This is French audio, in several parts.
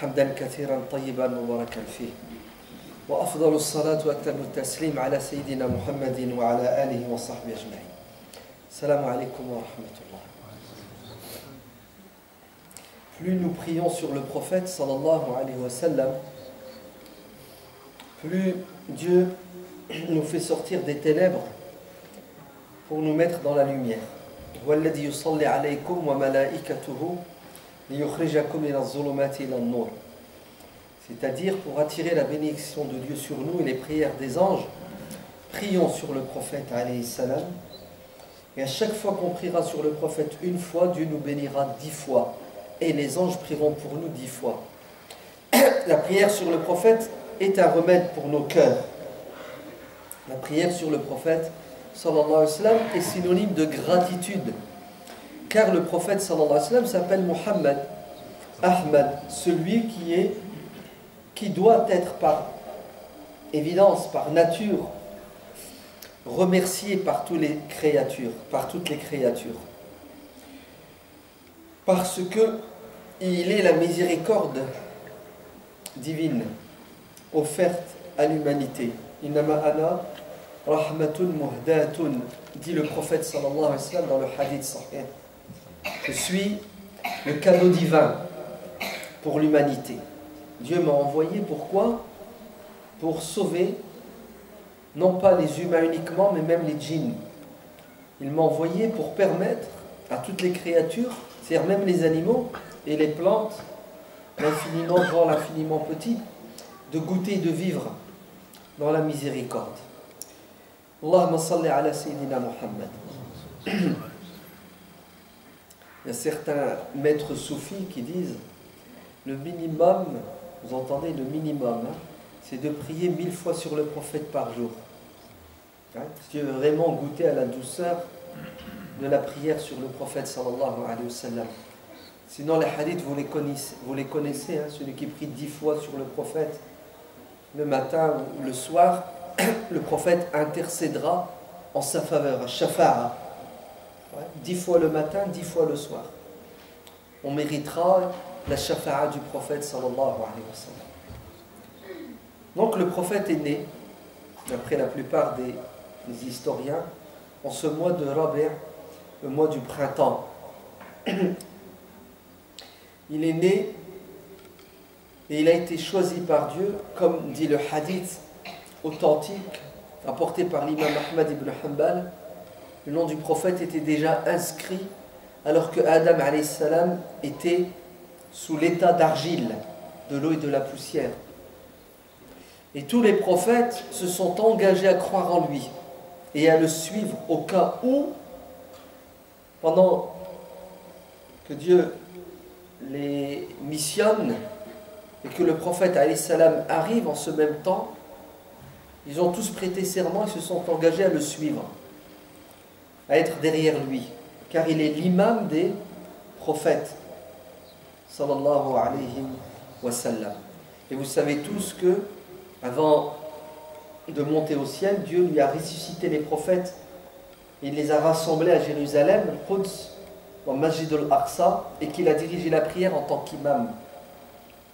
حمدا كثيرا طيبا مباركا فيه وأفضل الصلاة وأتم التسليم على سيدنا محمد وعلى آله وصحبه أجمعين. Salam alaikum wa rahmatullah. Plus nous prions sur le prophète sallallahu alayhi wa sallam, plus Dieu nous fait sortir des ténèbres pour nous mettre dans la lumière. Walladhi yusalli alaykum wa malaikatuhu liyukhrijakum min az-zulumati ila an-nur. C'est-à-dire pour attirer la bénédiction de Dieu sur nous et les prières des anges, prions sur le prophète alayhi salam. Et à chaque fois qu'on priera sur le prophète une fois, Dieu nous bénira 10 fois. Et les anges prieront pour nous 10 fois. La prière sur le prophète est un remède pour nos cœurs. La prière sur le prophète sallallahu alayhi wa sallam est synonyme de gratitude. Car le prophète sallallahu alayhi wa sallam s'appelle Muhammad, Ahmad, celui qui doit être par évidence, par nature, remercié par toutes les créatures, parce que il est la miséricorde divine offerte à l'humanité. Innama ana rahmatun muhdatun, dit le prophète sallallahu alayhi wa sallam dans le hadith sahih. Je suis le cadeau divin pour l'humanité. Dieu m'a envoyé pourquoi? Pour sauver non pas les humains uniquement, mais même les djinns. Il m'a envoyé pour permettre à toutes les créatures, c'est-à-dire même les animaux et les plantes, l'infiniment grand, l'infiniment petit, de goûter et de vivre dans la miséricorde. Allahumma salli ala Sayyidina Muhammad. Il y a certains maîtres soufis qui disent le minimum, vous entendez le minimum, hein, c'est de prier 1000 fois sur le prophète par jour. Hein? Si tu veux vraiment goûter à la douceur de la prière sur le prophète sallallahu alayhi wa sallam. Sinon les hadiths, vous les connaissez, hein? Celui qui prie 10 fois sur le prophète le matin ou le soir, le prophète intercédera en sa faveur, à shafa'a. 10 fois le matin, 10 fois le soir. On méritera la shafa'a du prophète sallallahu alayhi wa sallam. Donc le prophète est né, d'après la plupart des historiens, en ce mois de Rabi', le mois du printemps. Il est né et il a été choisi par Dieu, comme dit le hadith authentique, rapporté par l'imam Ahmad ibn Hanbal. Le nom du prophète était déjà inscrit alors que Adam alayhi salam était sous l'état d'argile, de l'eau et de la poussière. Et tous les prophètes se sont engagés à croire en lui et à le suivre au cas où, pendant que Dieu les missionne et que le prophète alayhi salam arrive en ce même temps, ils ont tous prêté serment et se sont engagés à le suivre, à être derrière lui, car il est l'imam des prophètes sallallahu alayhi wa sallam. Et vous savez tous que avant de monter au ciel, Dieu lui a ressuscité les prophètes. Il les a rassemblés à Jérusalem, Quds, dans Masjid al-Aqsa, et qu'il a dirigé la prière en tant qu'imam.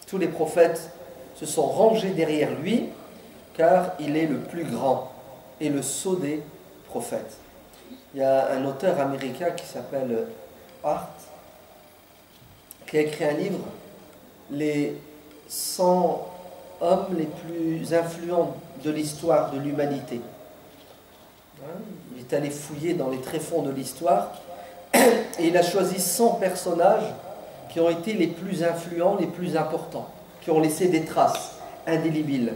Tous les prophètes se sont rangés derrière lui, car il est le plus grand et le sceau des prophètes. Il y a un auteur américain qui s'appelle Hart, qui a écrit un livre, les 100 hommes les plus influents de l'histoire de l'humanité. Il est allé fouiller dans les tréfonds de l'histoire et il a choisi 100 personnages qui ont été les plus influents, les plus importants, qui ont laissé des traces indélébiles.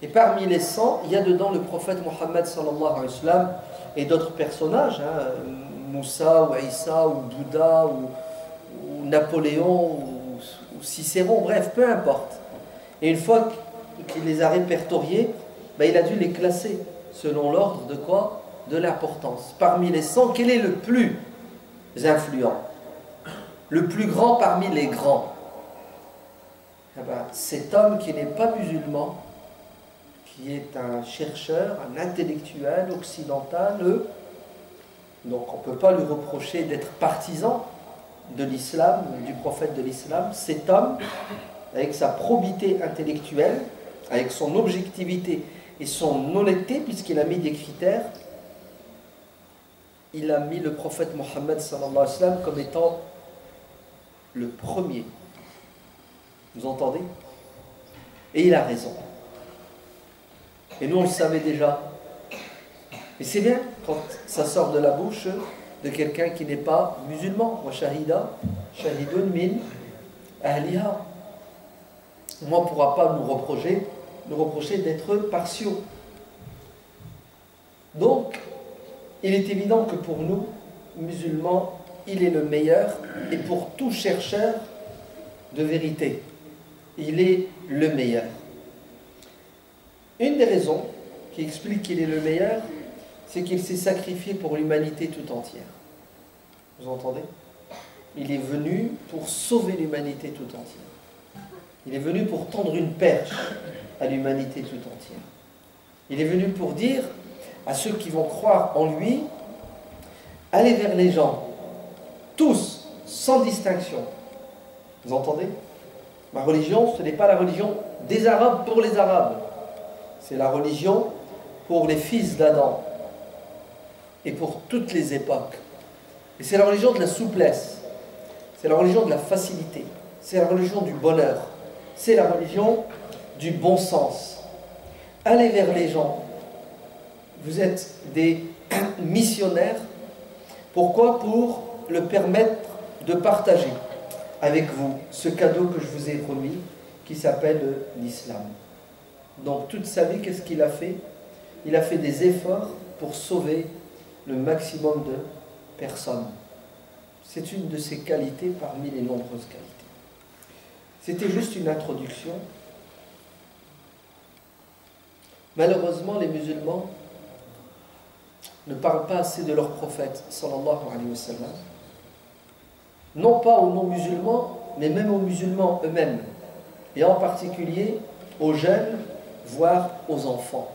Et parmi les 100, il y a dedans le prophète Mohammed sallallahu alayhi wa sallam et d'autres personnages, hein, Moussa ou Isa ou Bouddha ou Napoléon ou Cicéron, bref, peu importe. Et une fois qu'il les a répertoriés, il a dû les classer selon l'ordre de quoi? De l'importance. Parmi les 100, quel est le plus influent? Le plus grand parmi les grands? Cet homme qui n'est pas musulman, qui est un chercheur, un intellectuel occidental, donc on ne peut pas lui reprocher d'être partisan de l'islam, du prophète de l'islam. Cet homme avec sa probité intellectuelle, avec son objectivité et son honnêteté, puisqu'il a mis des critères, il a mis le prophète Mohammed sallallahu alayhi wa sallam comme étant le premier. Vous entendez? Et il a raison. Et nous, on le savait déjà. Et c'est bien quand ça sort de la bouche de quelqu'un qui n'est pas musulman. Wa shahida, shahidun min ahliha. Moi, on ne pourra pas nous reprocher d'être partiaux. Donc, il est évident que pour nous, musulmans, il est le meilleur, et pour tout chercheur de vérité, il est le meilleur. Une des raisons qui explique qu'il est le meilleur, c'est qu'il s'est sacrifié pour l'humanité tout entière. Vous entendez? Il est venu pour sauver l'humanité tout entière. Il est venu pour tendre une perche à l'humanité tout entière. Il est venu pour dire à ceux qui vont croire en lui, allez vers les gens, tous, sans distinction. Vous entendez? Ma religion, ce n'est pas la religion des Arabes pour les Arabes. C'est la religion pour les fils d'Adam et pour toutes les époques. Et c'est la religion de la souplesse, c'est la religion de la facilité, c'est la religion du bonheur, c'est la religion du bon sens. Allez vers les gens. Vous êtes des missionnaires. Pourquoi? Pour le permettre de partager avec vous ce cadeau que je vous ai remis, qui s'appelle l'islam. Donc toute sa vie, qu'est-ce qu'il a fait? Il a fait des efforts pour sauver le maximum de personnes. C'est une de ses qualités parmi les nombreuses qualités. C'était juste une introduction. Malheureusement, les musulmans ne parlent pas assez de leur prophète, sallallahu alayhi wa sallam. Non pas aux non-musulmans, mais même aux musulmans eux-mêmes. Et en particulier aux jeunes, voire aux enfants.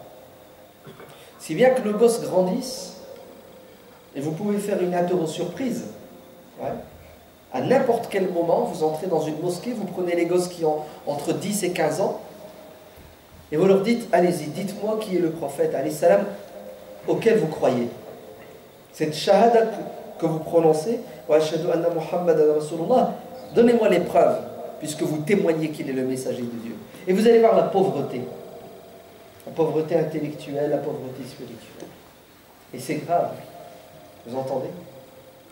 Si bien que nos gosses grandissent, et vous pouvez faire une interro-surprise, ouais, à n'importe quel moment, vous entrez dans une mosquée, vous prenez les gosses qui ont entre 10 et 15 ans, et vous leur dites, allez-y, dites-moi qui est le prophète, alayhi salam, auquel vous croyez. Cette shahada que vous prononcez, wa ashhadu anna Muhammadan Rasulullah, donnez-moi les preuves, puisque vous témoignez qu'il est le messager de Dieu. Et vous allez voir la pauvreté intellectuelle, la pauvreté spirituelle. Et c'est grave, vous entendez?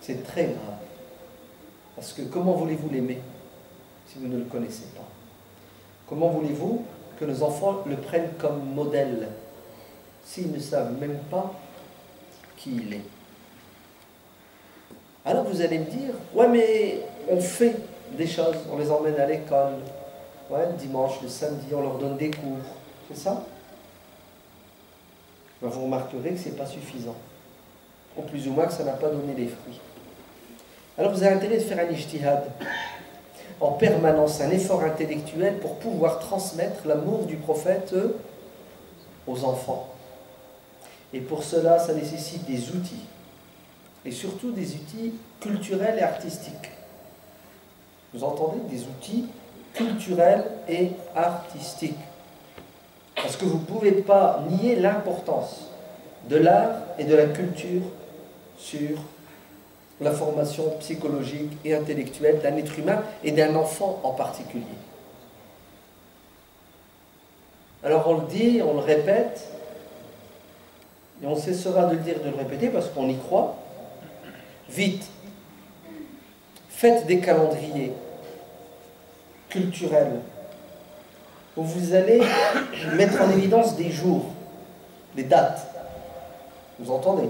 C'est très grave. Parce que comment voulez-vous l'aimer si vous ne le connaissez pas? Comment voulez-vous que nos enfants le prennent comme modèle s'ils ne savent même pas qui il est? Alors vous allez me dire, ouais mais on fait des choses, on les emmène à l'école, ouais, le dimanche, le samedi, on leur donne des cours, c'est ça? Ben, vous remarquerez que ce n'est pas suffisant, ou plus ou moins que ça n'a pas donné les fruits. Alors vous avez intérêt de faire un ijtihad, en permanence, un effort intellectuel pour pouvoir transmettre l'amour du prophète aux enfants. Et pour cela, ça nécessite des outils, et surtout des outils culturels et artistiques. Vous entendez? Des outils culturels et artistiques. Parce que vous ne pouvez pas nier l'importance de l'art et de la culture sur la formation psychologique et intellectuelle d'un être humain et d'un enfant en particulier. Alors on le dit, on le répète, et on cessera de le dire, de le répéter parce qu'on y croit. Vite, faites des calendriers culturels où vous allez mettre en évidence des jours, des dates. Vous entendez?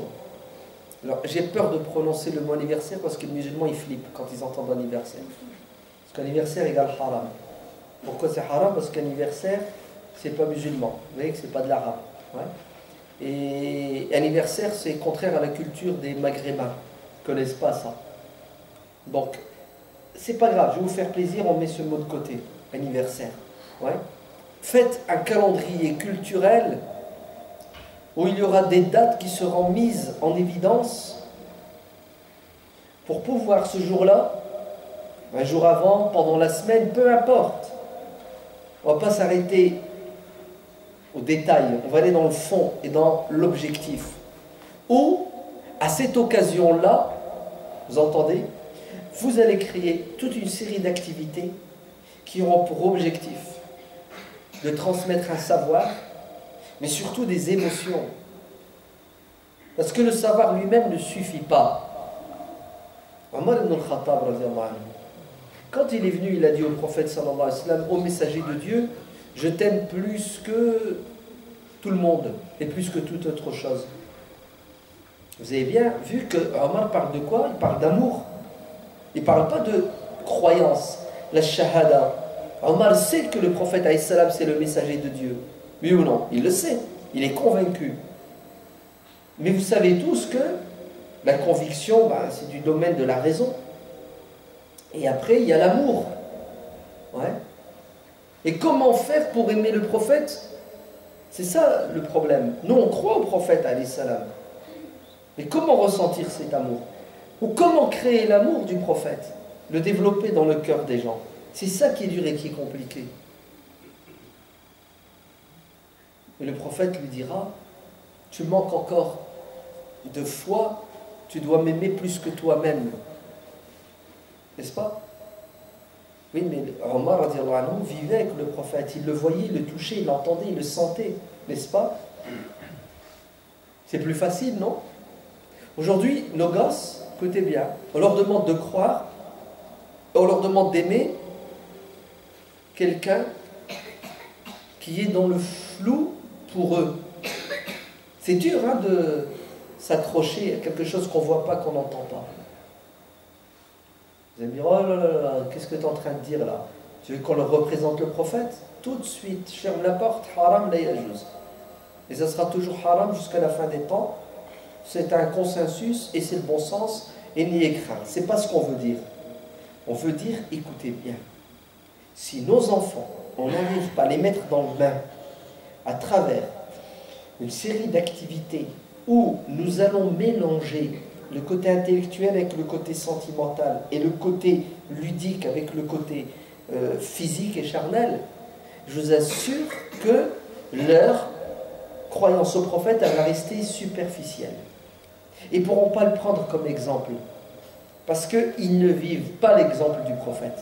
Alors, j'ai peur de prononcer le mot anniversaire parce que les musulmans, ils flippent quand ils entendent anniversaire. Parce qu'anniversaire égale haram. Pourquoi c'est haram? Parce qu'anniversaire, c'est pas musulman. Vous voyez que c'est pas de l'arabe. Ouais. Et anniversaire, c'est contraire à la culture des Maghrébins. Ils ne connaissent pas ça. Donc, c'est pas grave, je vais vous faire plaisir, on met ce mot de côté. Anniversaire. Ouais. Faites un calendrier culturel où il y aura des dates qui seront mises en évidence pour pouvoir ce jour-là, un jour avant, pendant la semaine, peu importe, On ne va pas s'arrêter au détail, on va aller dans le fond et dans l'objectif. Ou, à cette occasion-là, vous entendez, vous allez créer toute une série d'activités qui auront pour objectif de transmettre un savoir, mais surtout des émotions. Parce que le savoir lui-même ne suffit pas. Omar ibn al-Khattab, quand il est venu, il a dit au prophète sallallahu alayhi wa sallam, au messager de Dieu, je t'aime plus que tout le monde et plus que toute autre chose. Vous avez bien vu que Omar parle de quoi? Il parle d'amour. Il ne parle pas de croyance, la shahada. Omar sait que le prophète alayhi salam c'est le messager de Dieu. Oui ou non? Il le sait. Il est convaincu. Mais vous savez tous que la conviction, c'est du domaine de la raison. Et après, il y a l'amour. Ouais. Et comment faire pour aimer le prophète? C'est ça le problème. Nous, on croit au prophète, alayhi salam. Mais comment ressentir cet amour? Ou comment créer l'amour du prophète? Le développer dans le cœur des gens. C'est ça qui est dur et qui est compliqué. Et le prophète lui dira, tu manques encore de foi, tu dois m'aimer plus que toi-même. N'est-ce pas? Oui, mais Omar radiallahu anhu vivait avec le prophète. Il le voyait, il le touchait, il l'entendait, il le sentait. N'est-ce pas? C'est plus facile, non? Aujourd'hui, nos gosses, écoutez bien, on leur demande de croire, on leur demande d'aimer quelqu'un qui est dans le flou pour eux. C'est dur de s'accrocher à quelque chose qu'on ne voit pas, qu'on n'entend pas. Vous allez me dire, oh là là là, qu'est-ce que tu es en train de dire là? Tu veux qu'on leur représente le prophète? Tout de suite, je ferme la porte, haram la yajouz. Et ça sera toujours haram jusqu'à la fin des temps. C'est un consensus et c'est le bon sens, et n'ayez crainte. Ce n'est pas ce qu'on veut dire. On veut dire, écoutez bien, si nos enfants, on n'arrive pas à les mettre dans le bain à travers une série d'activités où nous allons mélanger le côté intellectuel avec le côté sentimental et le côté ludique avec le côté physique et charnel, je vous assure que leur croyance au prophète elle va rester superficielle. Ils ne pourront pas le prendre comme exemple parce qu'ils ne vivent pas l'exemple du prophète.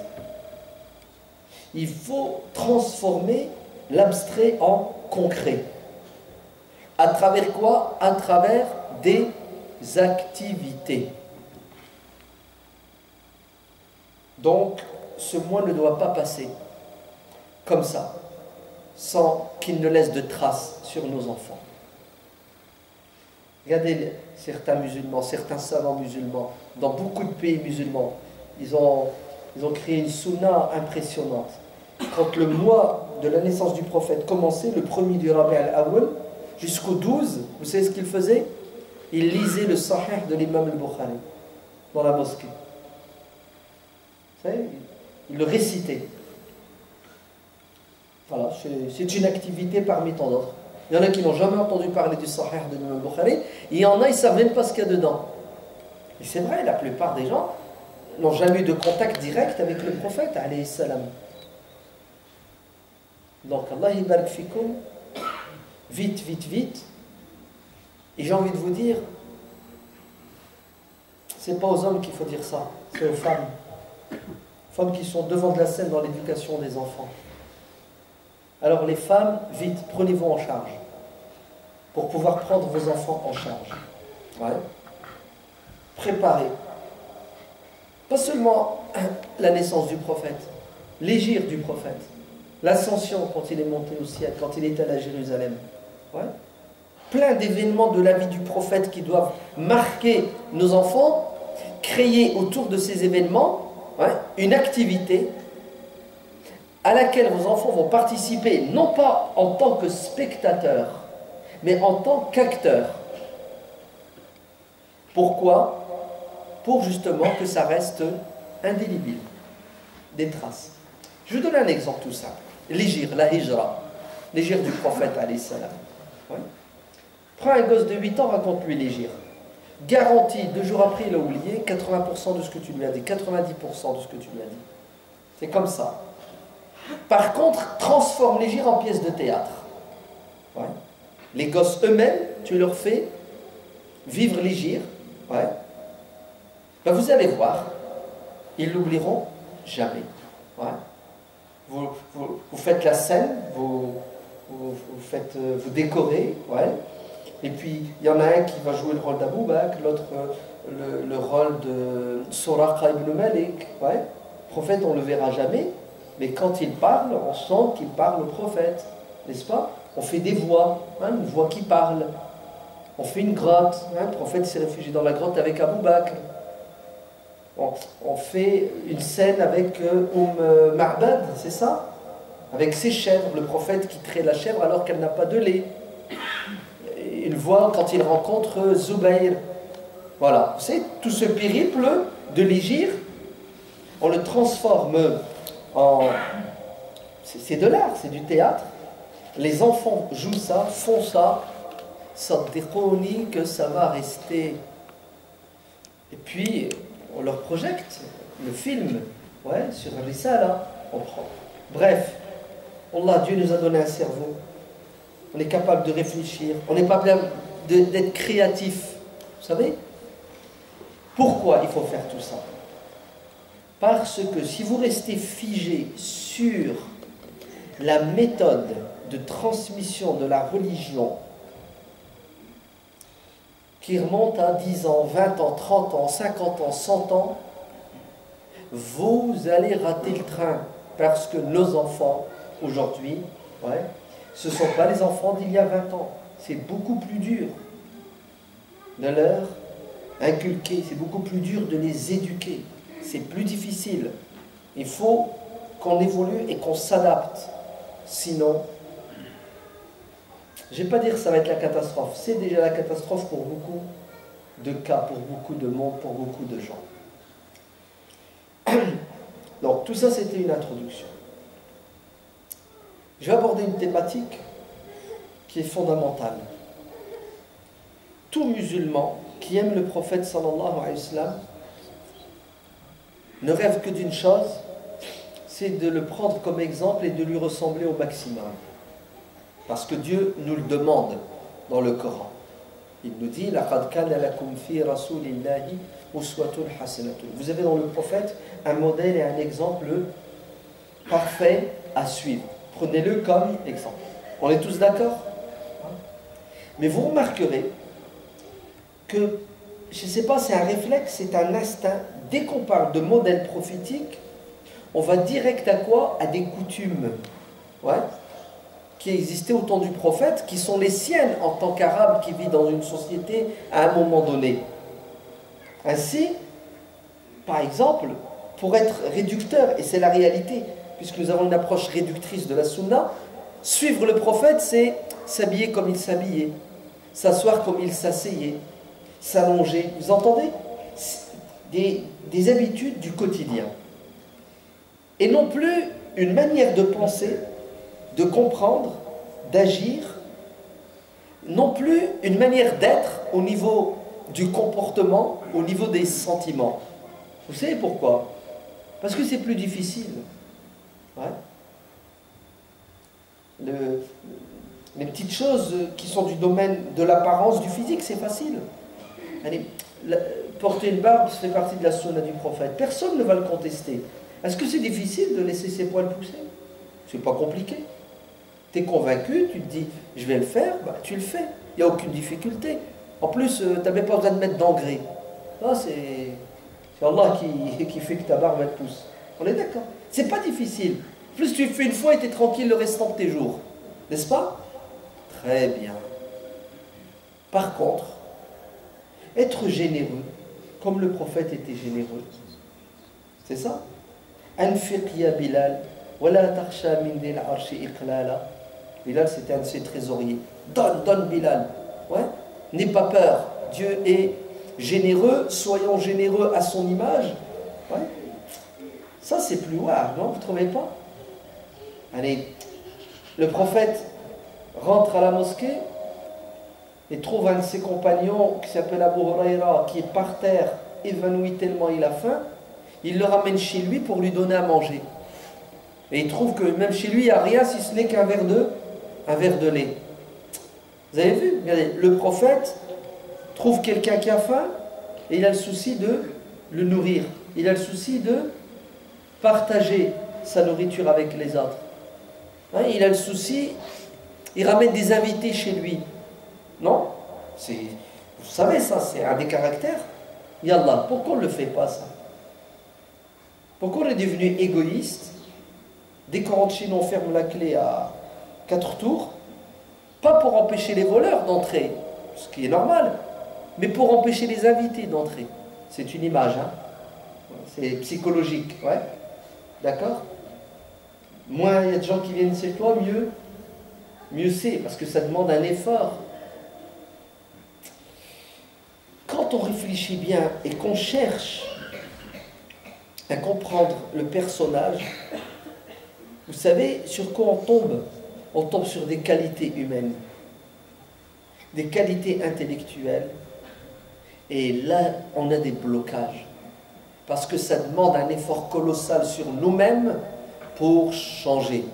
Il faut transformer l'abstrait en concret. À travers quoi? À travers des activités. Donc, ce mois ne doit pas passer comme ça, sans qu'il ne laisse de traces sur nos enfants. Regardez certains musulmans, certains savants musulmans, dans beaucoup de pays musulmans, ils ont créé une sunna impressionnante. Quand le mois de la naissance du prophète commençait, le premier du Rabi' al-Awwal, jusqu'au 12, vous savez ce qu'il faisait? Il lisait le Sahih de l'imam al-Bukhari dans la mosquée. Vous savez, il le récitait. Voilà, c'est une activité parmi tant d'autres. Il y en a qui n'ont jamais entendu parler du Sahih de l'imam al-Bukhari, et il y en a, ils ne savent même pas ce qu'il y a dedans. Et c'est vrai, la plupart des gens n'ont jamais eu de contact direct avec le prophète, alayhi salam. Donc, Allah barak fikoum, vite, vite, vite. Et j'ai envie de vous dire, c'est pas aux hommes qu'il faut dire ça, c'est aux femmes. Femmes qui sont devant de la scène dans l'éducation des enfants. Alors les femmes, vite, prenez-vous en charge pour pouvoir prendre vos enfants en charge. Ouais. Préparez. Pas seulement la naissance du prophète, l'hégire du prophète, l'ascension quand il est monté au ciel, quand il est allé à Jérusalem. Ouais. Plein d'événements de la vie du prophète qui doivent marquer nos enfants, créer autour de ces événements une activité à laquelle vos enfants vont participer, non pas en tant que spectateurs, mais en tant qu'acteurs. Pourquoi? Pour justement que ça reste indélébile, des traces. Je vous donne un exemple tout simple. L'hégire, la hijra, l'hégire du prophète, alayhi salam. Ouais. Prends un gosse de 8 ans, raconte-lui l'hégire. Garantie, 2 jours après, il a oublié 80% de ce que tu lui as dit, 90% de ce que tu lui as dit. C'est comme ça. Par contre, transforme les gires en pièces de théâtre. Ouais. Les gosses eux-mêmes, tu leur fais vivre les gires. Ouais. Ben vous allez voir, ils l'oublieront jamais. Ouais. Vous faites la scène, vous décorez, ouais. Et puis il y en a un qui va jouer le rôle d'Abou Bakr, l'autre le rôle de Suraqa ibn Malik. Ouais. Le prophète, on ne le verra jamais, mais quand il parle, on sent qu'il parle au prophète, n'est-ce pas? On fait des voix, hein, une voix qui parle. On fait une grotte, hein, le prophète s'est réfugié dans la grotte avec Abou Bakr. On fait une scène avec Ma'bad, c'est ça? Avec ses chèvres, le prophète qui traite la chèvre alors qu'elle n'a pas de lait. Une voix quand il rencontre Zubayr. Voilà, vous savez, tout ce périple de l'Hégire, on le transforme en... C'est de l'art, c'est du théâtre. Les enfants jouent ça, font ça, صدقوني que ça va rester. Et puis, on leur projette le film, ouais, sur Risala, on prend. Bref, Allah, Dieu nous a donné un cerveau. On est capable de réfléchir, on n'est pas capable d'être créatif. Vous savez? Pourquoi il faut faire tout ça? Parce que si vous restez figé sur la méthode de transmission de la religion qui remonte à 10 ans, 20 ans, 30 ans, 50 ans, 100 ans, vous allez rater le train. Parce que nos enfants, aujourd'hui, ouais, ce ne sont pas les enfants d'il y a 20 ans. C'est beaucoup plus dur de leur inculquer, c'est beaucoup plus dur de les éduquer. C'est plus difficile. Il faut qu'on évolue et qu'on s'adapte. Sinon, je ne vais pas dire que ça va être la catastrophe. C'est déjà la catastrophe pour beaucoup de cas, pour beaucoup de monde, pour beaucoup de gens. Donc tout ça, c'était une introduction. Je vais aborder une thématique qui est fondamentale. Tout musulman qui aime le prophète sallallahu alayhi wa sallam ne rêve que d'une chose, c'est de le prendre comme exemple et de lui ressembler au maximum. Parce que Dieu nous le demande dans le Coran. Il nous dit لَقَدْ كَانَ لَكُمْ فِي رَسُولِ اللَّهِ أُسْوَةٌ حَسَنَةٌ. Vous avez dans le prophète un modèle et un exemple parfait à suivre. Prenez-le comme exemple. On est tous d'accord? Mais vous remarquerez que, je ne sais pas, c'est un réflexe, c'est un instinct. Dès qu'on parle de modèle prophétique, on va direct à quoi? À des coutumes. Ouais, qui existaient au temps du prophète, qui sont les siennes en tant qu'arabe qui vit dans une société à un moment donné. Ainsi, par exemple, pour être réducteur, et c'est la réalité, puisque nous avons une approche réductrice de la sunna, suivre le prophète, c'est s'habiller comme il s'habillait, s'asseoir comme il s'asseyait, s'allonger. Vous entendez? Des habitudes du quotidien. Et non plus une manière de penser, de comprendre, d'agir, non plus une manière d'être au niveau du comportement, au niveau des sentiments. Vous savez pourquoi? Parce que c'est plus difficile. Ouais. Les petites choses qui sont du domaine de l'apparence, du physique, c'est facile. Allez, porter une barbe, ça fait partie de la sunna du prophète. Personne ne va le contester. Est-ce que c'est difficile de laisser ses poils pousser? C'est pas compliqué. Tu es convaincu, tu te dis, je vais le faire, bah, tu le fais. Il n'y a aucune difficulté. En plus, tu n'avais pas besoin de mettre d'engrais. C'est Allah qui fait que ta barbe elle pousse. On est d'accord? C'est pas difficile. Plus tu le fais une fois et tu es tranquille le restant de tes jours. N'est-ce pas? Très bien. Par contre, être généreux, comme le prophète était généreux, c'est ça? Anfiq ya Bilal, wala takhsha min dil arshi iqlala. Bilal, c'était un de ses trésoriers. Donne Bilal. Ouais? N'aie pas peur. Dieu est généreux, soyons généreux à son image. Ouais? Ça, c'est plus rare, non? Vous ne trouvez pas? Allez, le prophète rentre à la mosquée et trouve un de ses compagnons qui s'appelle Abu Huraira, qui est par terre, évanoui tellement il a faim. Il le ramène chez lui pour lui donner à manger. Et il trouve que même chez lui, il n'y a rien si ce n'est qu'un verre de lait. Vous avez vu? Regardez, le prophète trouve quelqu'un qui a faim et il a le souci de le nourrir. Il a le souci de partager sa nourriture avec les autres. Hein, il a le souci, il ramène des invités chez lui. Non? Vous savez ça, c'est un des caractères. Yallah, pourquoi on ne le fait pas ça? Pourquoi on est devenu égoïste? Dès qu'on rentre chez nous, on ferme la clé à 4 tours. Pas pour empêcher les voleurs d'entrer, ce qui est normal, mais pour empêcher les invités d'entrer. C'est une image, hein? C'est psychologique, ouais? D'accord? Moins il y a de gens qui viennent chez toi, mieux c'est, parce que ça demande un effort. Quand on réfléchit bien et qu'on cherche à comprendre le personnage, vous savez sur quoi on tombe? On tombe sur des qualités humaines, des qualités intellectuelles, et là on a des blocages, parce que ça demande un effort colossal sur nous-mêmes pour changer.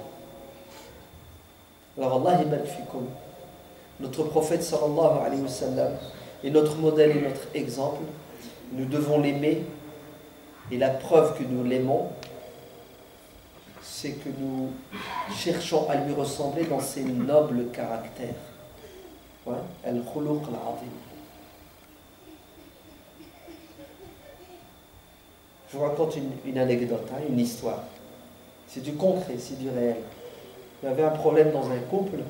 Alors Allah ibarak fikum, notre prophète sallallahu alayhi wa sallam est notre modèle et notre exemple. Nous devons l'aimer, et la preuve que nous l'aimons, c'est que nous cherchons à lui ressembler dans ses nobles caractères. Ouais. Al-khuluq al-azim. Je vous raconte une anecdote, hein, une histoire. C'est du concret, c'est du réel. Il y avait un problème dans un couple.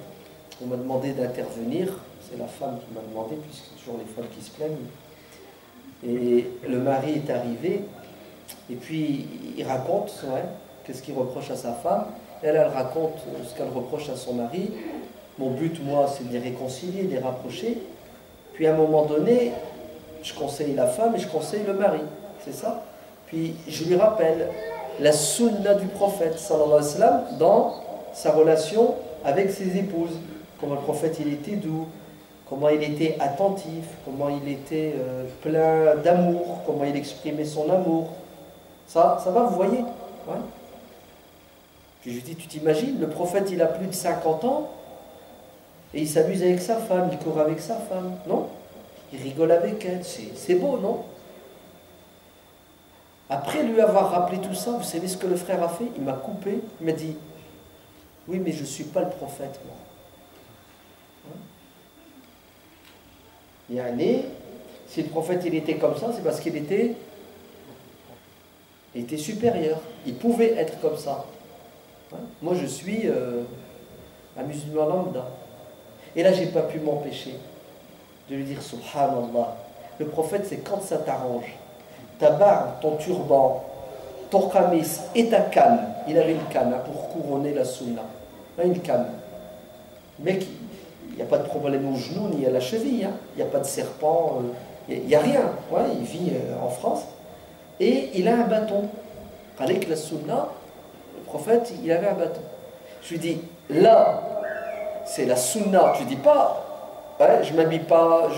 On m'a demandé d'intervenir. C'est la femme qui m'a demandé, puisque c'est toujours les femmes qui se plaignent. Et le mari est arrivé, et puis il raconte, ouais, qu'est-ce qu'il reproche à sa femme. Elle raconte ce qu'elle reproche à son mari. Mon but, moi, c'est de les réconcilier, de les rapprocher. Puis à un moment donné, je conseille la femme et je conseille le mari. C'est ça? Puis je lui rappelle la sunna du prophète, sallallahu alayhi wa sallam, dans sa relation avec ses épouses. Comment le prophète, il était doux, comment il était attentif, comment il était plein d'amour, comment il exprimait son amour. Ça va, vous voyez? Ouais. Puis je lui dis, tu t'imagines, le prophète, il a plus de 50 ans, et il s'amuse avec sa femme, il court avec sa femme, non? Il rigole avec elle, c'est beau, non? Après lui avoir rappelé tout ça, vous savez ce que le frère a fait? Il m'a coupé, il m'a dit, oui, mais je ne suis pas le prophète, moi. Il y a un nez, si le prophète il était comme ça, c'est parce qu'il était supérieur. Il pouvait être comme ça. Moi, je suis un musulman lambda. Et là, j'ai pas pu m'empêcher de lui dire Subhanallah. Le prophète, c'est quand ça t'arrange. Ta barbe, ton turban, ton khamis et ta canne. Il avait une canne pour couronner la sunna. Une canne. Mec, il n'y a pas de problème au genou ni à la cheville. Il n'y a pas de serpent. Il n'y a rien. Ouais, il vit en France. Et il a un bâton. Avec la sunna, le prophète, il avait un bâton. Je lui dis, là, c'est la sunna. Tu dis pas, ouais, je ne m'habille pas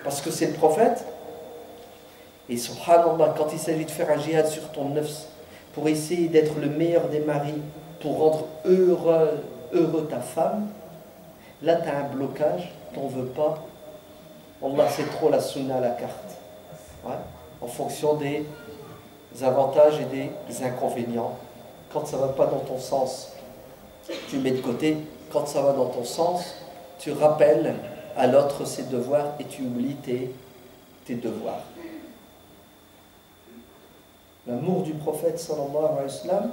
parce que c'est le prophète. Et subhanallah, quand il s'agit de faire un djihad sur ton nafs, pour essayer d'être le meilleur des maris, pour rendre heureux ta femme, là tu as un blocage, tu n'en veux pas. Allah, c'est trop la sunna à la carte. Ouais, en fonction des avantages et des inconvénients. Quand ça ne va pas dans ton sens, tu mets de côté. Quand ça va dans ton sens, tu rappelles à l'autre ses devoirs et tu oublies tes devoirs. L'amour du prophète sallallahu alayhi wa sallam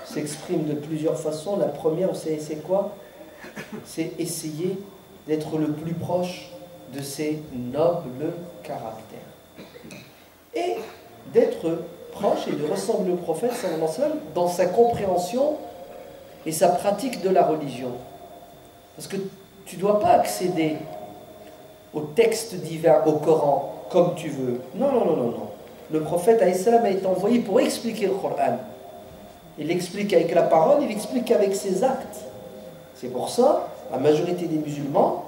s'exprime de plusieurs façons. La première, c'est quoi? C'est essayer d'être le plus proche de ses nobles caractères. Et d'être proche et de ressembler au prophète sallallahu alayhi wa sallam dans sa compréhension et sa pratique de la religion. Parce que tu ne dois pas accéder au texte divin, au Coran, comme tu veux. Non, non, non, non, non. Le prophète a été envoyé pour expliquer le Coran. Il explique avec la parole, il explique avec ses actes. C'est pour ça, la majorité des musulmans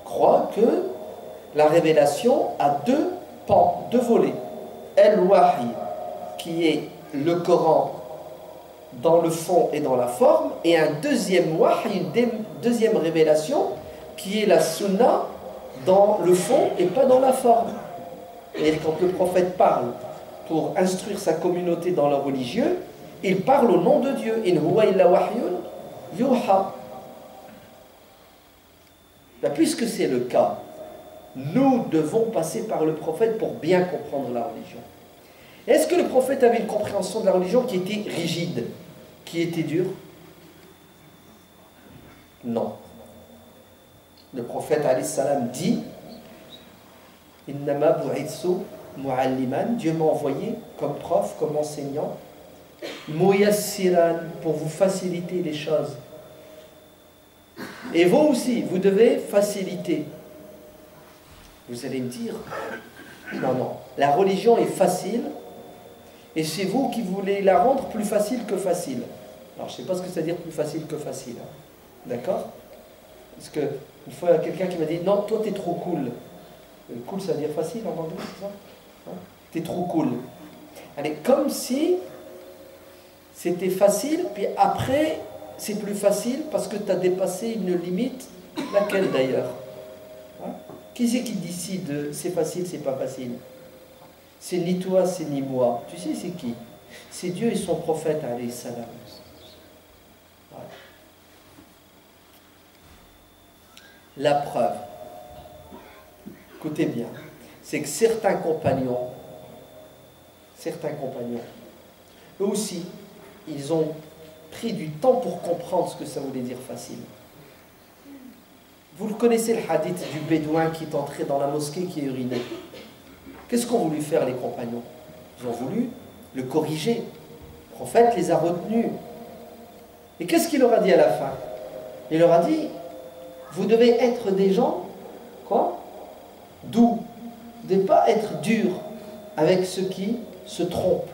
croient que la révélation a deux pans, deux volets. El-Wahi, qui est le Coran dans le fond et dans la forme, et un deuxième wahy, une deuxième révélation, qui est la sunna dans le fond et pas dans la forme. Et quand le prophète parle pour instruire sa communauté dans le religieux, il parle au nom de Dieu. In huwa illa wahyun yuha. Puisque c'est le cas, nous devons passer par le prophète pour bien comprendre la religion. Est-ce que le prophète avait une compréhension de la religion qui était rigide, qui était dure? Non. Le prophète alayhi salam dit Innama bu'itsu mu'alliman, Dieu m'a envoyé comme prof, comme enseignant, muyassiran, pour vous faciliter les choses. Et vous aussi, vous devez faciliter. Vous allez me dire, non, la religion est facile, et c'est vous qui voulez la rendre plus facile que facile. Alors je ne sais pas ce que ça veut dire plus facile que facile. Hein. D'accord? Parce que une fois, il y a quelqu'un qui m'a dit, non, toi, tu es trop cool. Cool, ça veut dire facile en anglais, c'est ça? Hein? Tu es trop cool. Allez, comme si c'était facile, puis après, c'est plus facile parce que tu as dépassé une limite, laquelle d'ailleurs? Hein? Qui c'est qui décide c'est facile, c'est pas facile? C'est ni toi, c'est ni moi. Tu sais, c'est qui? C'est Dieu et son prophète, alayhi salam. Ouais. La preuve, écoutez bien, c'est que certains compagnons, eux aussi, ils ont pris du temps pour comprendre ce que ça voulait dire facile. Vous le connaissez, le hadith du bédouin qui est entré dans la mosquée, qui est uriné. Qu'est-ce qu'ont voulu faire les compagnons? Ils ont voulu le corriger. Le prophète les a retenus. Et qu'est-ce qu'il leur a dit à la fin? Il leur a dit, vous devez être des gens, quoi? Doux. Vous ne devez pas être dur avec ceux qui se trompent.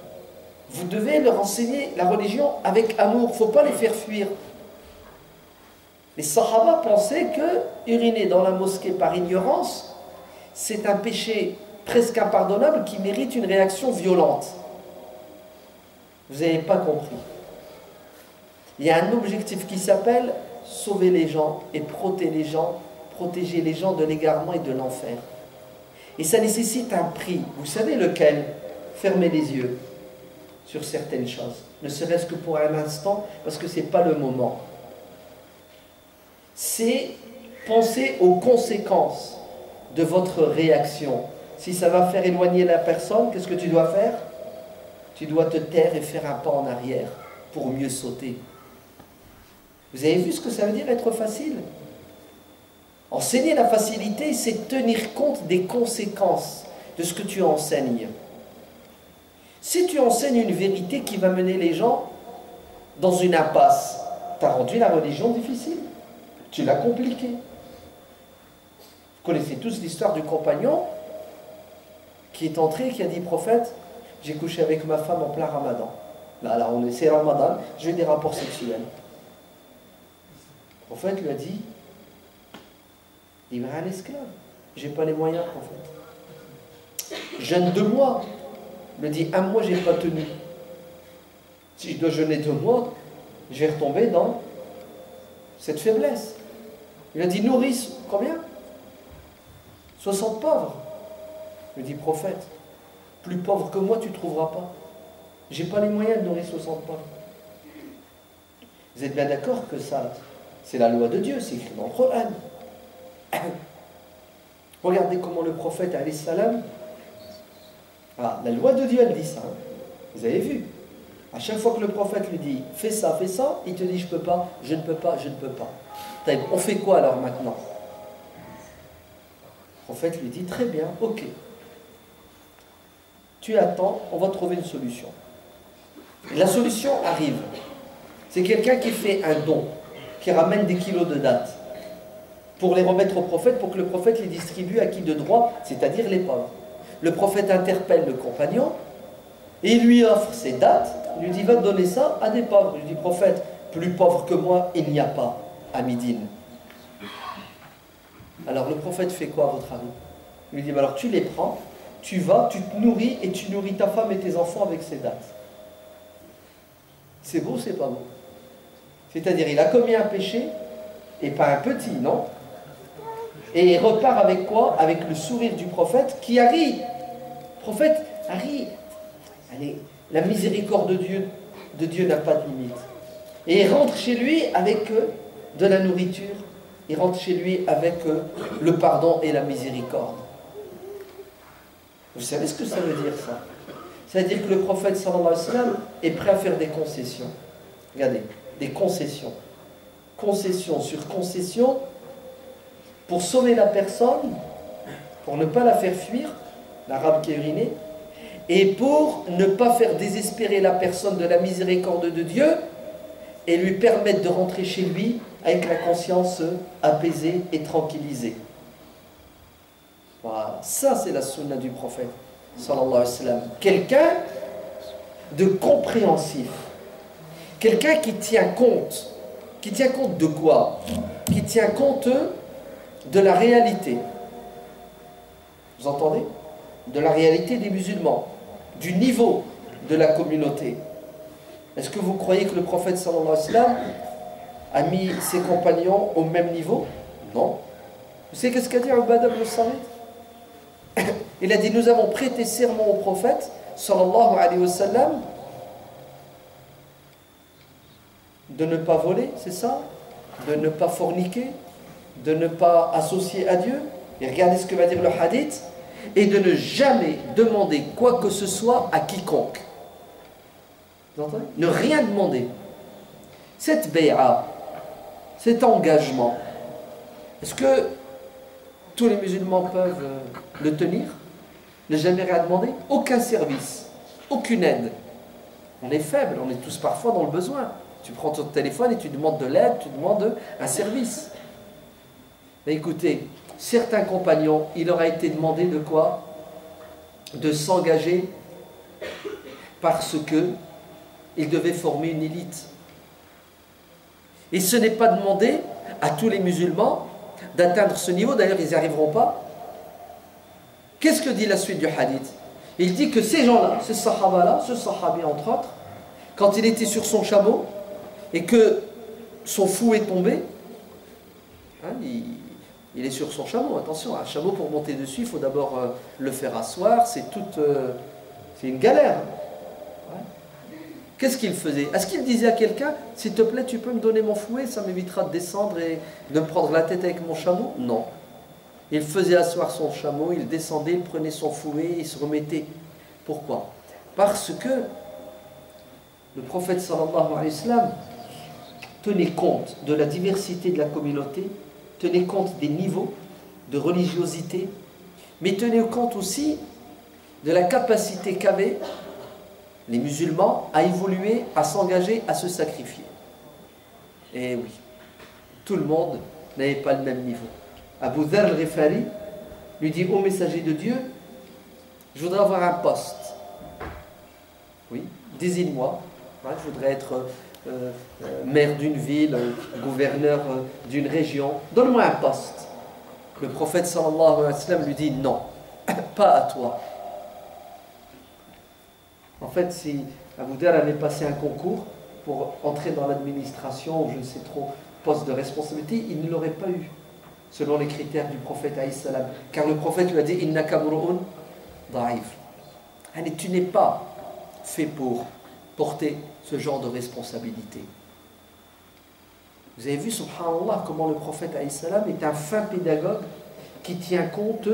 Vous devez leur enseigner la religion avec amour. Il ne faut pas les faire fuir. Les Sahaba pensaient que uriner dans la mosquée par ignorance, c'est un péché presque impardonnable qui mérite une réaction violente. Vous n'avez pas compris. Il y a un objectif qui s'appelle sauver les gens et protéger les gens de l'égarement et de l'enfer. Et ça nécessite un prix. Vous savez lequel? Fermez les yeux sur certaines choses, ne serait-ce que pour un instant, parce que ce n'est pas le moment. C'est penser aux conséquences de votre réaction. Si ça va faire éloigner la personne, qu'est-ce que tu dois faire? Tu dois te taire et faire un pas en arrière pour mieux sauter. Vous avez vu ce que ça veut dire être facile? Enseigner la facilité, c'est tenir compte des conséquences de ce que tu enseignes. Si tu enseignes une vérité qui va mener les gens dans une impasse, tu as rendu la religion difficile. Tu l'as compliquée. Vous connaissez tous l'histoire du compagnon qui est entré et qui a dit, prophète, j'ai couché avec ma femme en plein ramadan. Là, c'est ramadan, j'ai eu des rapports sexuels. Le prophète lui a dit, il va un esclave. J'ai pas les moyens, prophète. Jeûne 2 mois. Il me dit, 1 mois, j'ai pas tenu. Si je dois jeûner 2 mois, je vais retomber dans cette faiblesse. Il a dit, nourrice, combien? 60 pauvres. Il me dit, prophète, plus pauvre que moi, tu ne trouveras pas. J'ai pas les moyens de nourrir 60 pauvres. Vous êtes bien d'accord que ça, c'est la loi de Dieu, c'est écrit dans le Coran. Regardez comment le prophète alayhi salam, la loi de Dieu elle dit ça, hein. Vous avez vu, à chaque fois que le prophète lui dit fais ça, il te dit je peux pas, je ne peux pas, je ne peux pas. On fait quoi alors maintenant? Le prophète lui dit très bien, ok, tu attends, on va trouver une solution. La solution arrive. C'est quelqu'un qui fait un don, qui ramène des kilos de dattes pour les remettre au prophète, pour que le prophète les distribue à qui de droit, c'est-à-dire les pauvres. Le prophète interpelle le compagnon et il lui offre ses dattes. Il lui dit, va donner ça à des pauvres. Il lui dit, prophète, plus pauvre que moi, il n'y a pas à Médine. Alors le prophète fait quoi à votre avis? Il lui dit, alors tu les prends, tu vas, tu te nourris et tu nourris ta femme et tes enfants avec ces dattes. C'est beau, c'est pas beau. C'est-à-dire, il a commis un péché, et pas un petit, non? Et il repart avec quoi? Avec le sourire du prophète qui a ri. Le prophète a ri. Allez, la miséricorde de Dieu n'a pas de limite. Et il rentre chez lui avec de la nourriture. Il rentre chez lui avec le pardon et la miséricorde. Vous savez ce que ça veut dire, ça? Ça veut dire que le prophète sallallahu alayhi wa sallam est prêt à faire des concessions. Regardez, des concessions. Concession sur concession pour sauver la personne, pour ne pas la faire fuir, l'arabe qui est uriné, et pour ne pas faire désespérer la personne de la miséricorde de Dieu et lui permettre de rentrer chez lui avec la conscience apaisée et tranquillisée. Voilà, ça c'est la sunna du prophète sallallahu alayhi wa sallam. Quelqu'un de compréhensif, quelqu'un qui tient compte. Qui tient compte de quoi? Qui tient compte de la réalité. Vous entendez? De la réalité des musulmans, du niveau de la communauté. Est-ce que vous croyez que le prophète sallallahu alayhi wa sallam a mis ses compagnons au même niveau? Non. Vous savez qu'est-ce qu'a dit Ubadah ibn Samit? Il a dit, nous avons prêté serment au prophète sallallahu alayhi wa sallam de ne pas voler, c'est ça? De ne pas forniquer, de ne pas associer à Dieu. Et regardez ce que va dire le hadith. Et de ne jamais demander quoi que ce soit à quiconque. Vous entendez? Ne rien demander. Cette bay'a, cet engagement, est-ce que tous les musulmans peuvent le tenir? Ne jamais rien demander? Aucun service, aucune aide. On est faible, on est tous parfois dans le besoin. Tu prends ton téléphone et tu demandes de l'aide, tu demandes un service. Mais écoutez, certains compagnons, il leur a été demandé de quoi? De s'engager parce que ils devaient former une élite. Et ce n'est pas demandé à tous les musulmans d'atteindre ce niveau, d'ailleurs ils n'y arriveront pas. Qu'est-ce que dit la suite du hadith? Il dit que ces gens-là, ces sahaba-là, ce sahabi entre autres, quand il était sur son chameau, et que son fou est tombé, hein, il est sur son chameau, attention, un chameau pour monter dessus, il faut d'abord le faire asseoir, c'est une galère. Ouais. Qu'est-ce qu'il faisait? Est-ce qu'il disait à quelqu'un, s'il te plaît, tu peux me donner mon fouet, ça m'évitera de descendre et de me prendre la tête avec mon chameau? Non. Il faisait asseoir son chameau, il descendait, il prenait son fouet, il se remettait. Pourquoi? Parce que le prophète sallallahu alayhi wa sallam tenait compte de la diversité de la communauté, tenait compte des niveaux de religiosité, mais tenait compte aussi de la capacité qu'avaient les musulmans à évoluer, à s'engager, à se sacrifier. Et oui, tout le monde n'avait pas le même niveau. Abu Dharr al-Ghifari lui dit, ô messager de Dieu, je voudrais avoir un poste. Oui, désigne-moi. Ouais, je voudrais être maire d'une ville, gouverneur d'une région. Donne-moi un poste. Le prophète sallallahu alayhi wa sallam lui dit non, pas à toi. En fait, si Abu Dharr avait passé un concours pour entrer dans l'administration ou je ne sais trop, poste de responsabilité, il ne l'aurait pas eu, selon les critères du prophète alayhi salam. Car le prophète lui a dit innaka mru'un da'if. Allez, tu n'es pas fait pour porter ce genre de responsabilité. Vous avez vu, subhanallah, comment le prophète alayhi salam est un fin pédagogue qui tient compte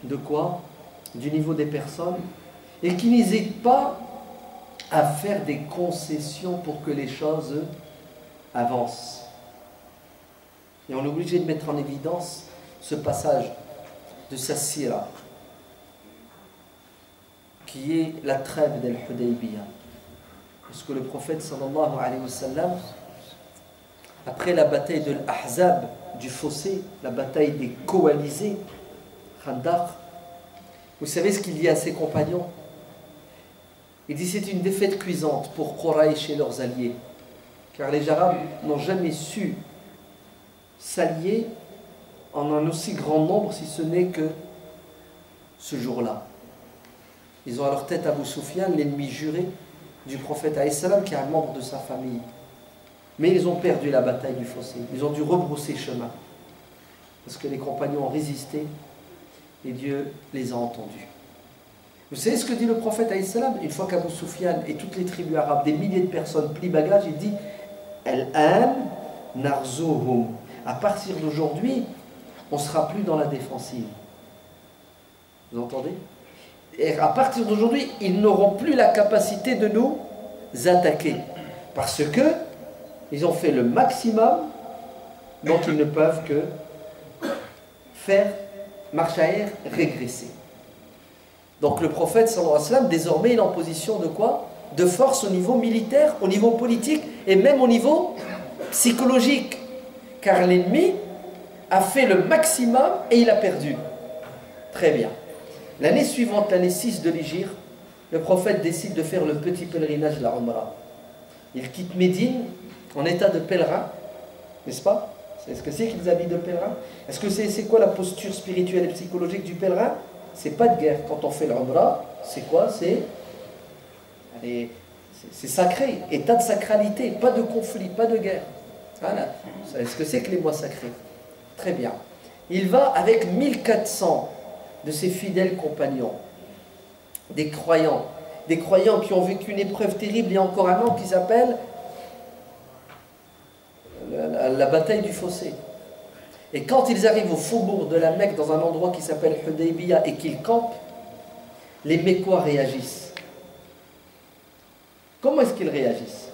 de quoi? Du niveau des personnes et qui n'hésite pas à faire des concessions pour que les choses avancent. Et on est obligé de mettre en évidence ce passage de sa sira qui est la trêve d'Al-Hudaybiyah. Parce que le prophète sallallahu alayhi wa sallam, après la bataille de l'Ahzab, du fossé, la bataille des coalisés, Khandaq, vous savez ce qu'il dit à ses compagnons? Il dit c'est une défaite cuisante pour Quraysh et leurs alliés, car les Arabes n'ont jamais su s'allier en un aussi grand nombre, si ce n'est que ce jour-là. Ils ont à leur tête Abu Sufyan, l'ennemi juré du prophète alayhi salam qui est un membre de sa famille. Mais ils ont perdu la bataille du fossé. Ils ont dû rebrousser chemin. Parce que les compagnons ont résisté et Dieu les a entendus. Vous savez ce que dit le prophète alayhi salam? Une fois qu'Abu Sufyan et toutes les tribus arabes, des milliers de personnes plient bagage, il dit Al-an narzuhum. À partir d'aujourd'hui, on ne sera plus dans la défensive. Vous entendez? Et à partir d'aujourd'hui, ils n'auront plus la capacité de nous attaquer. Parce que ils ont fait le maximum, donc ils ne peuvent que faire marche arrière, régresser. Donc le prophète sallallahu alayhi wa sallam, désormais, il est en position de quoi? De force au niveau militaire, au niveau politique et même au niveau psychologique. Car l'ennemi a fait le maximum et il a perdu. Très bien. L'année suivante, l'année 6 de l'Hégire, le prophète décide de faire le petit pèlerinage de la Umrah. Il quitte Médine en état de pèlerin, n'est-ce pas? C'est ce que c'est qu'ils habillent de pèlerin? Est-ce que c'est quoi la posture spirituelle et psychologique du pèlerin? C'est pas de guerre. Quand on fait l'Umrah, c'est quoi? C'est sacré, état de sacralité, pas de conflit, pas de guerre. Voilà. Vous savez ce que c'est que les mois sacrés? Très bien. Il va avec 1400 de ses fidèles compagnons, des croyants qui ont vécu une épreuve terrible il y a encore un an qui s'appelle la bataille du fossé. Et quand ils arrivent au faubourg de la Mecque, dans un endroit qui s'appelle Hudaybiyah, et qu'ils campent, les Mécois réagissent. Comment est-ce qu'ils réagissent?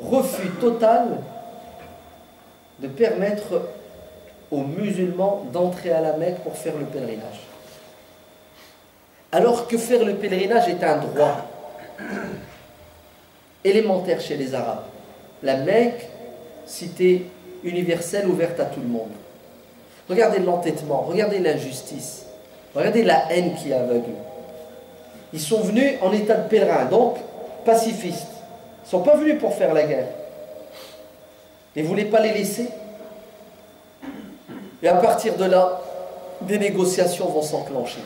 Refus total de permettre aux musulmans d'entrer à la Mecque pour faire le pèlerinage. Alors que faire le pèlerinage est un droit élémentaire chez les Arabes. La Mecque, cité universelle ouverte à tout le monde. Regardez l'entêtement, regardez l'injustice, regardez la haine qui est aveugle. Ils sont venus en état de pèlerin, donc pacifistes. Ils ne sont pas venus pour faire la guerre. Et vous ne voulez pas les laisser? Et à partir de là, des négociations vont s'enclencher.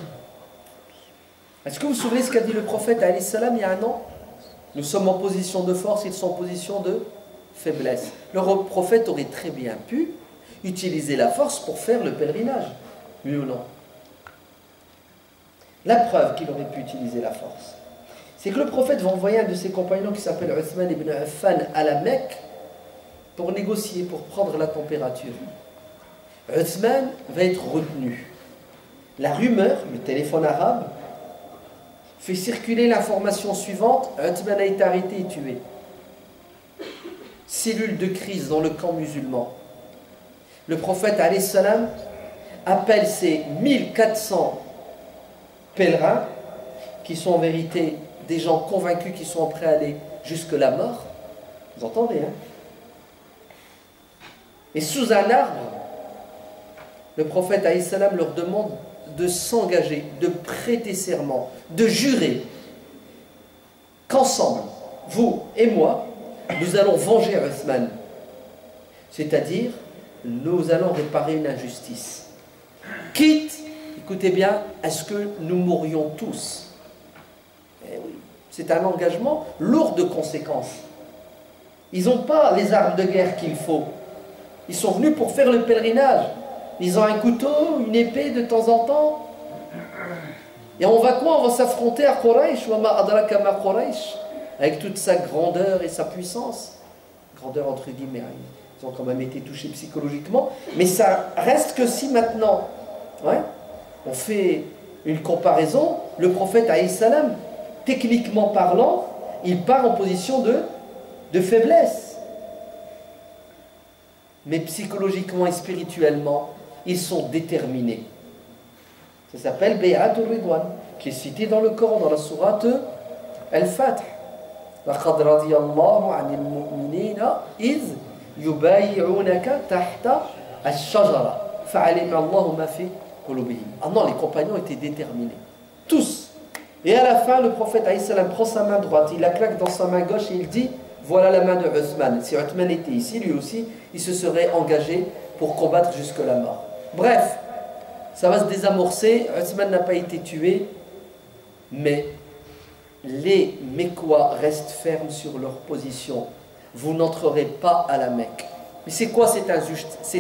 Est-ce que vous vous souvenez ce qu'a dit le prophète alayhi salam il y a un an? Nous sommes en position de force, ils sont en position de faiblesse. Le prophète aurait très bien pu utiliser la force pour faire le pèlerinage. Oui ou non? La preuve qu'il aurait pu utiliser la force, c'est que le prophète va envoyer un de ses compagnons qui s'appelle Uthman ibn Affan à la Mecque pour négocier, pour prendre la température. Uthman va être retenu. La rumeur, le téléphone arabe, fait circuler l'information suivante: Uthman a été arrêté et tué. Cellule de crise dans le camp musulman. Le prophète alayhi salam appelle ces 1400 pèlerins qui sont en vérité des gens convaincus qui sont prêts à aller jusque la mort. Vous entendez, hein? Et sous un arbre, le prophète alayhi salam leur demande de s'engager, de prêter serment, de jurer qu'ensemble, vous et moi, nous allons venger Uthman. C'est-à-dire, nous allons réparer une injustice. Quitte, écoutez bien, à ce que nous mourions tous. Eh oui, c'est un engagement lourd de conséquences. Ils n'ont pas les armes de guerre qu'il faut. Ils sont venus pour faire le pèlerinage. Ils ont un couteau, une épée de temps en temps. Et on va quoi? On va s'affronter à Quraysh, wa ma adraka ma Quraysh, avec toute sa grandeur et sa puissance. Grandeur entre guillemets, ils ont quand même été touchés psychologiquement. Mais ça reste que si maintenant, ouais, on fait une comparaison, le prophète alayhi salam, techniquement parlant, il part en position de faiblesse. Mais psychologiquement et spirituellement, ils sont déterminés. Ça s'appelle Bay'atul Ridwan, qui est cité dans le Coran, dans la sourate Al-Fath. لَقَدْ رَضِيَ اللَّهُ عَنِ الْمُؤْمِنِينَ إِذْ يُبَايِعُونَكَ تَحْتَ الشَّجَرَةِ فَعَلِمَ اللَّهُ مَا فِي قُلُوبِهِمْ. Ah non, les compagnons étaient déterminés. Tous. Et à la fin, le prophète alayhi salam prend sa main droite, il la claque dans sa main gauche et il dit: voilà la main de Uthman. Si Uthman était ici, lui aussi, il se serait engagé pour combattre jusque la mort. Bref, ça va se désamorcer. Uthman n'a pas été tué, mais les Mécois restent fermes sur leur position. Vous n'entrerez pas à la Mecque. Mais c'est quoi cette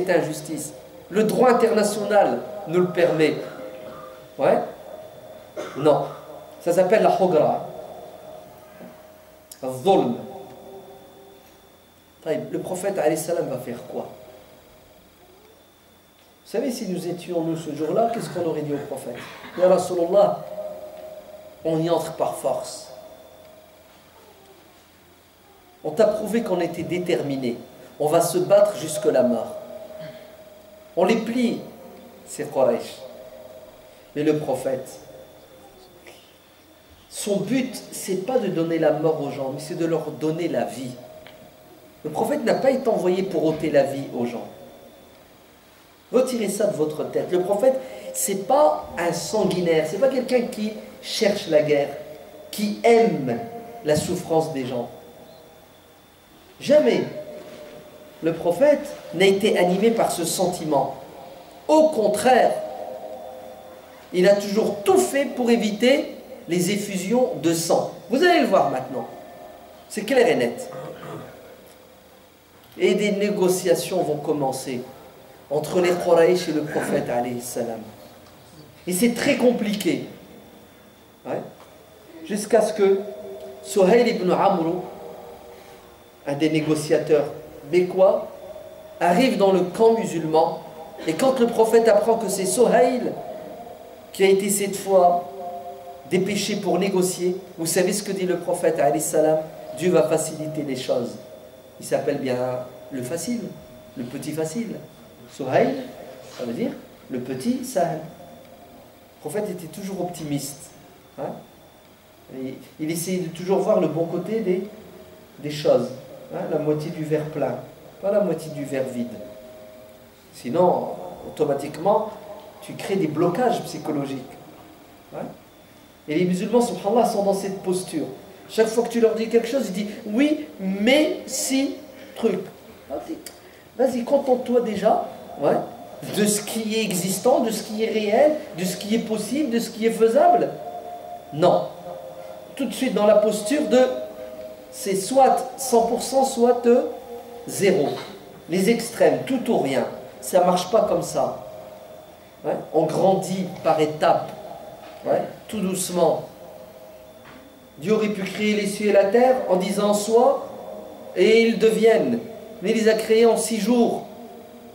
injustice? Le droit international nous le permet. Ouais? Non. Ça s'appelle la Hugra. Zulm. Le prophète alayhi salam va faire quoi? Vous savez, si nous étions nous ce jour-là, qu'est-ce qu'on aurait dit au prophète? Ya Rasulallah, on y entre par force. On t'a prouvé qu'on était déterminés. On va se battre jusque la mort. On les plie, c'est Quraysh. Mais le prophète, son but, c'est pas de donner la mort aux gens, mais c'est de leur donner la vie. Le prophète n'a pas été envoyé pour ôter la vie aux gens. Retirez ça de votre tête. Le prophète, c'est pas un sanguinaire, c'est pas quelqu'un qui cherche la guerre, qui aime la souffrance des gens. Jamais le prophète n'a été animé par ce sentiment. Au contraire, il a toujours tout fait pour éviter les effusions de sang. Vous allez le voir maintenant. C'est clair et net. Et des négociations vont commencer entre les Quraysh et le prophète alayhi salam. Et c'est très compliqué. Ouais. Jusqu'à ce que Suhayl ibn Amr, un des négociateurs mécois, arrive dans le camp musulman. Et quand le prophète apprend que c'est Suhayl qui a été cette fois dépêché pour négocier, vous savez ce que dit le prophète alayhi salam? Dieu va faciliter les choses. Il s'appelle bien le facile, le petit facile. Suhayl, ça veut dire le petit Sahl. Le prophète était toujours optimiste. Hein? Il essayait de toujours voir le bon côté des choses. Hein? La moitié du verre plein, pas la moitié du verre vide. Sinon, automatiquement, tu crées des blocages psychologiques. Hein? Et les musulmans, subhanallah, sont dans cette posture. Chaque fois que tu leur dis quelque chose, ils disent oui, mais si, truc. Vas-y, contente-toi déjà, ouais, de ce qui est existant, de ce qui est réel, de ce qui est possible, de ce qui est faisable. Non. Tout de suite dans la posture de c'est soit 100%, soit 0. Les extrêmes, tout ou rien. Ça ne marche pas comme ça. Ouais. On grandit par étapes, ouais, tout doucement. Dieu aurait pu créer les cieux et la terre en disant soit et ils deviennent. Mais il les a créés en 6 jours.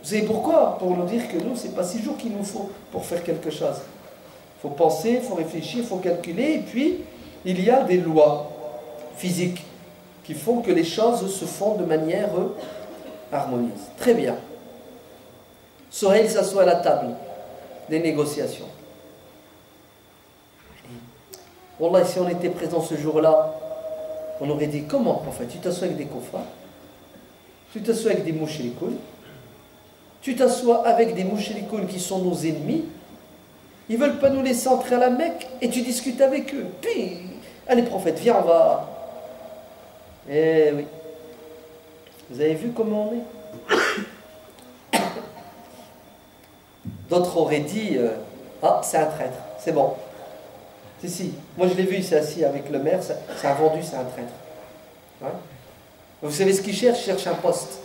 Vous savez pourquoi? Pour nous dire que nous, ce n'est pas 6 jours qu'il nous faut pour faire quelque chose. Il faut penser, il faut réfléchir, il faut calculer. Et puis, il y a des lois physiques qui font que les choses se font de manière harmonieuse. Très bien. Suhayl s'assoit à la table des négociations. Wallah, si on était présent ce jour-là, on aurait dit, comment, prophète? Tu t'assois avec des kuffars, tu t'assois avec des mouchrikoun, tu t'assois avec des mouchrikoun qui sont nos ennemis, ils ne veulent pas nous laisser entrer à la Mecque, et tu discutes avec eux. Puis, allez, prophète, viens, on va... Eh oui. Vous avez vu comment on est? D'autres auraient dit, ah, c'est un traître, c'est bon. Si, moi je l'ai vu, il s'est assis avec le maire, c'est un vendu, c'est un traître. Ouais. Vous savez ce qu'il cherche? Il cherche un poste.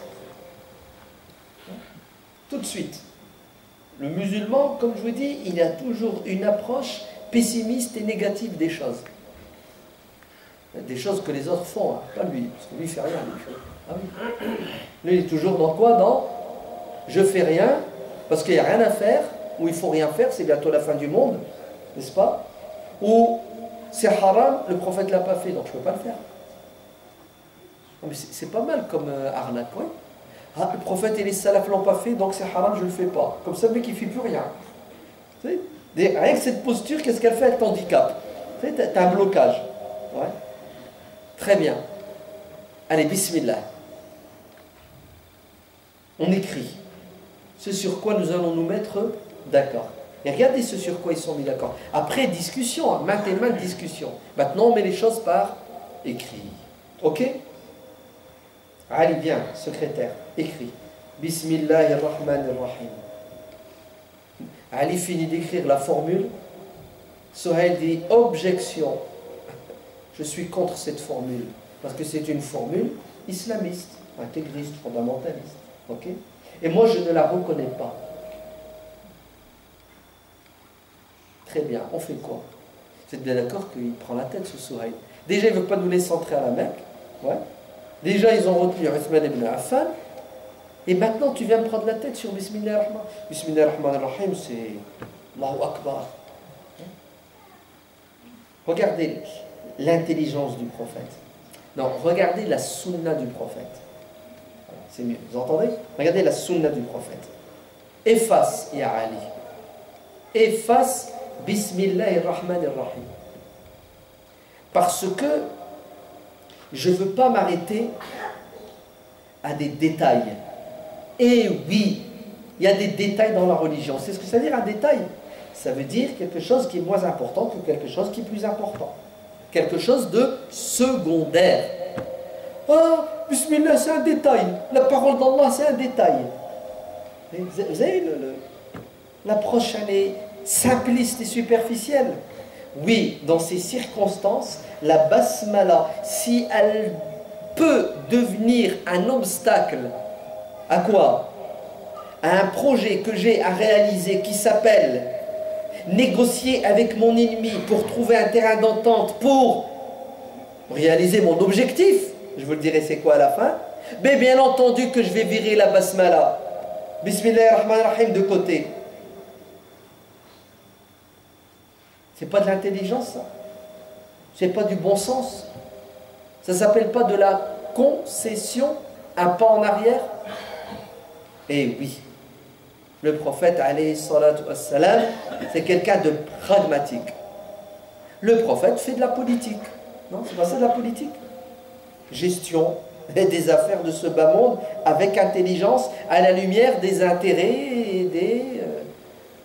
Tout de suite. Le musulman, comme je vous dis, il a toujours une approche pessimiste et négative des choses. Des choses que les autres font, hein. Pas lui, parce que lui il fait rien. Ah oui. Lui il est toujours dans quoi? Dans je fais rien, parce qu'il n'y a rien à faire, ou il faut rien faire, c'est bientôt la fin du monde, n'est-ce pas? Ou c'est haram, le prophète ne l'a pas fait, donc je ne peux pas le faire. Mais c'est pas mal comme arnaque, oui. Ah, le prophète et les salafs ne l'ont pas fait, donc c'est haram, je ne le fais pas. Comme ça, le mec, il ne fait plus rien. Tu sais, rien que cette posture, qu'est-ce qu'elle fait? Elle t'handicape. Tu sais, tu as un blocage. Ouais. Très bien. Allez, bismillah. On écrit. Ce sur quoi nous allons nous mettre d'accord. Et regardez ce sur quoi ils sont mis d'accord. Après discussion, hein, maintes et maintes discussions. Maintenant, on met les choses par écrit. Ok? Allez, bien, secrétaire, écrit. Bismillahirrahmanirrahim. Ali finit d'écrire la formule. Suhayl dit objection. je suis contre cette formule. Parce que c'est une formule islamiste, intégriste, fondamentaliste. Ok? Et moi, je ne la reconnais pas. Très bien, on fait quoi? Vous êtes bien d'accord qu'il prend la tête, ce Souhaïl. Déjà, il ne veut pas nous laisser entrer à la Mecque. Ouais. Déjà, ils ont retenu Uthman ibn Affan. Et maintenant, tu viens me prendre la tête sur Bismillah ar-Rahman. Bismillah ar-Rahman ar-Rahim, c'est Allahu Akbar. Regardez l'intelligence du prophète. Non, regardez la sunna du prophète. C'est mieux, vous entendez? Regardez la sunna du prophète. Efface, Ya Ali. Efface Bismillah ar-Rahman ar-Rahim. Parce que je ne veux pas m'arrêter à des détails. Et oui, il y a des détails dans la religion. C'est ce que ça veut dire un détail? Ça veut dire quelque chose qui est moins important que quelque chose qui est plus important. Quelque chose de secondaire. Ah, Bismillah, c'est un détail. La parole d'Allah, c'est un détail. Vous avez l'approche, elle est simpliste et superficielle. Oui, dans ces circonstances, la basmala, si elle peut devenir un obstacle, à quoi? À un projet que j'ai à réaliser qui s'appelle négocier avec mon ennemi pour trouver un terrain d'entente pour réaliser mon objectif, je vous le dirai c'est quoi à la fin, mais bien entendu que je vais virer la basmala, Bismillah ar-Rahman ar-Rahim de côté. C'est pas de l'intelligence, ça. C'est pas du bon sens. Ça s'appelle pas de la concession, un pas en arrière. Et oui, le prophète, alayhi salatu wassalam, c'est quelqu'un de pragmatique. Le prophète fait de la politique. Non, c'est pas ça de la politique. Gestion des affaires de ce bas monde avec intelligence à la lumière des intérêts et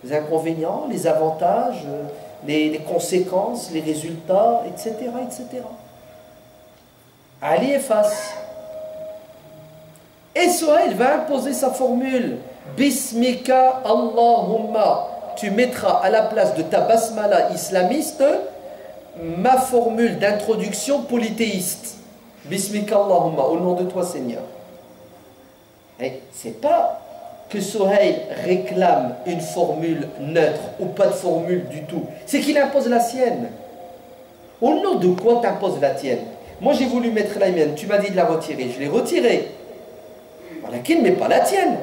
des inconvénients, les avantages, les conséquences, les résultats, etc. etc. Ali efface. Et Souhaïl va imposer sa formule. Bismika Allahumma. Tu mettras à la place de ta basmala islamiste ma formule d'introduction polythéiste. Bismika Allahumma, au nom de toi Seigneur. Et c'est pas que Souhaïl réclame une formule neutre ou pas de formule du tout. C'est qu'il impose la sienne. Au nom de quoi t'imposes la tienne? Moi j'ai voulu mettre la mienne, tu m'as dit de la retirer, je l'ai retirée. Mais pas la tienne.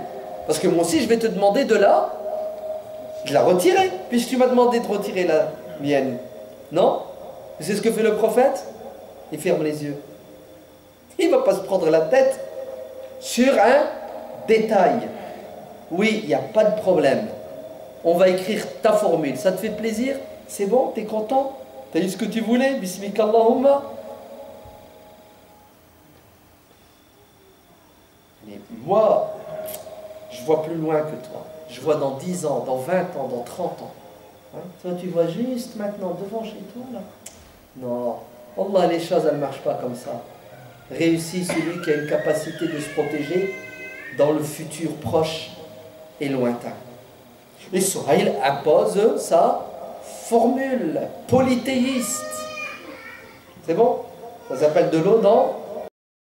Parce que moi aussi, je vais te demander de la retirer, puisque tu m'as demandé de retirer la mienne. Non? C'est ce que fait le prophète? Il ferme les yeux. Il ne va pas se prendre la tête sur un détail. Oui, il n'y a pas de problème. On va écrire ta formule. Ça te fait plaisir? C'est bon? T'es content? T'as eu ce que tu voulais? Bismika Allahumma. Mais moi, je vois plus loin que toi. Je vois dans 10 ans, dans 20 ans, dans 30 ans. Hein? Toi, tu vois juste maintenant, devant chez toi, là. Non, Allah, les choses, elles ne marchent pas comme ça. Réussit celui qui a une capacité de se protéger dans le futur proche et lointain. Et Souhaïl impose sa formule polythéiste. C'est bon? Ça s'appelle de l'eau dans